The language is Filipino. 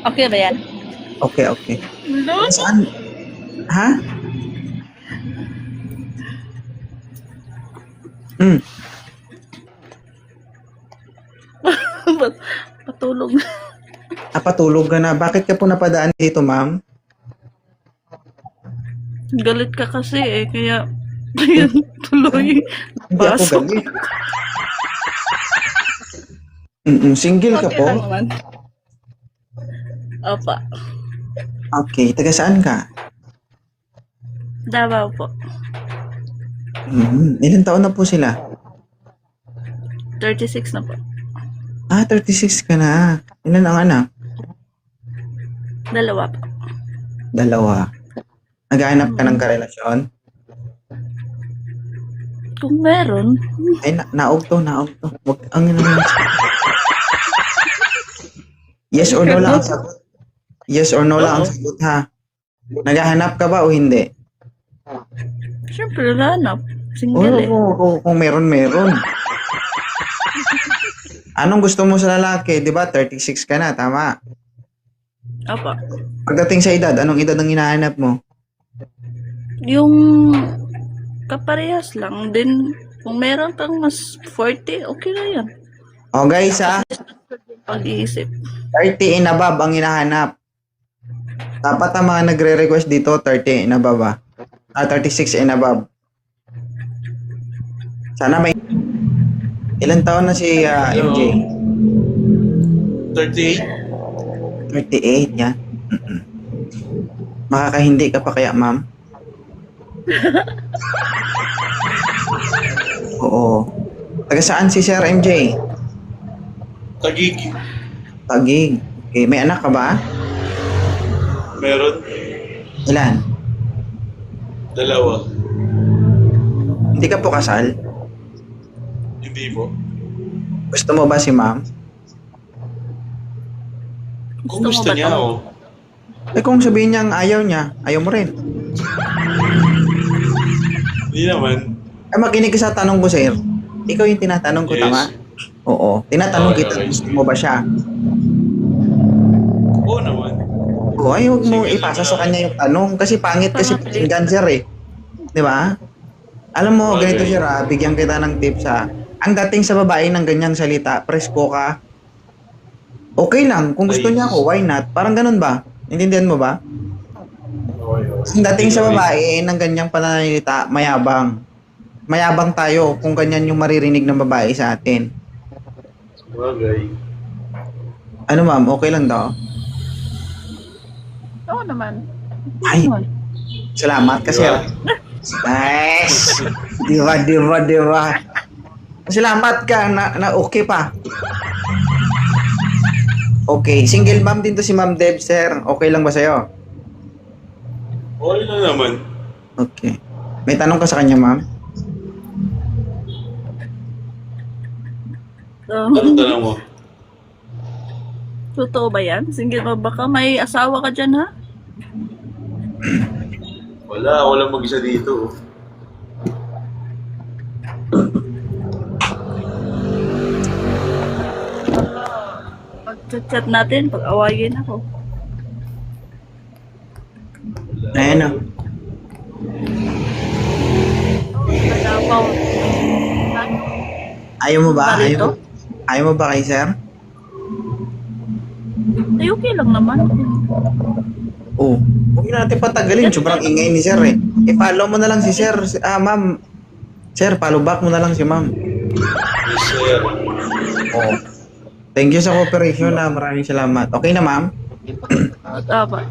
Okay ba yan? Okay, okay. Lolo? Saan? Ha? Hmm. Patulog. Patulog ka na. Bakit ka po napadaan dito, ma'am? Galit ka kasi eh, kaya tuloy. Hindi ako Pasok. galit. Single ka Okay po? lang naman. Opa. Okay. Taga saan ka? Davao po. Ilan taon na po sila? 36 na po. 36 ka na. Ilan ang anak? 2 po. 2. Naghahanap ka ng karelasyon? Kung meron, Ay, naog to. Wag ang naman. Yes or no lang ang sagot. Yes or no lang ang sagot, ha? Naghahanap ka ba o hindi? syempre hanap. Single eh. Kung meron. Anong gusto mo sa lalaki? Di ba 36 ka na, tama? Opa. Pagdating sa edad, anong edad ang hinahanap mo? Yung kaparehas lang din. Kung meron kang mas 40, okay na yan. O guys, ha? Pag-iisip. 30 and above ang hinahanap. Dapat ang mga nagre-request dito, 30 and above, ha? 36 and above. Sana may... Ilan taon na si MJ? 38. 38, yan. Makakahindi ka pa kaya, ma'am? Oo. Taga saan si Sir MJ? Tagig. Taguig. Okay, may anak ka ba? Meron. Ilan? 2. Hindi ka po kasal? Hindi po. Gusto mo ba si ma'am? Kung mo gusto ba niya, to? oh. Eh kung sabihin niyang ayaw niya, ayaw mo rin. Hindi naman. Makinig ka sa tanong ko, sir. Ikaw yung tinatanong ko, Yes. tama? Oo. Tinatanong Okay, kita, okay. gusto mo ba siya? Oo naman. Oo, ay huwag mo Sige, ipasa sige. sa kanya yung tanong. Kasi pangit kasi Tama, pakinggan, sir eh. Di ba? Alam mo, Okay. ganito sir bigyan kita ng tips ha. Ang dating sa babae ng ganyang salita, presko ka. Okay lang, kung gusto niya ako, why not? Parang ganun ba? Intindihan mo ba? Okay. Ang dating sa babae ng ganyang pananalita, mayabang. Mayabang tayo kung ganyan yung maririnig ng babae sa atin. Bagay. Ano ma'am, okay lang daw? Oo naman. Ay, salamat kasi. Nice! Diba. Salamat ka na okay pa. Okay, single mom din to si Ma'am Deb, sir. Okay lang ba sa'yo? Okay lang naman. Okay. May tanong ka sa kanya, ma'am? Anong tanong mo? Totoo ba yan? Single ba? Baka may asawa ka dyan, ha? Wala, walang mag-isa dito. Pag-chat natin, pag-awayin ako. Ayan na. Davao. Ayaw mo ba? Barito? Ayaw mo ba kay sir? Ay, okay lang naman. Oo. Huwag natin patagalin. Sobrang ingay ni sir eh. I-follow mo na lang si sir. Ma'am. Sir, follow back mo na lang si ma'am. Yes, sir. Oo. Thank you sa cooperation na. Maraming salamat. Okay na, ma'am? Tama.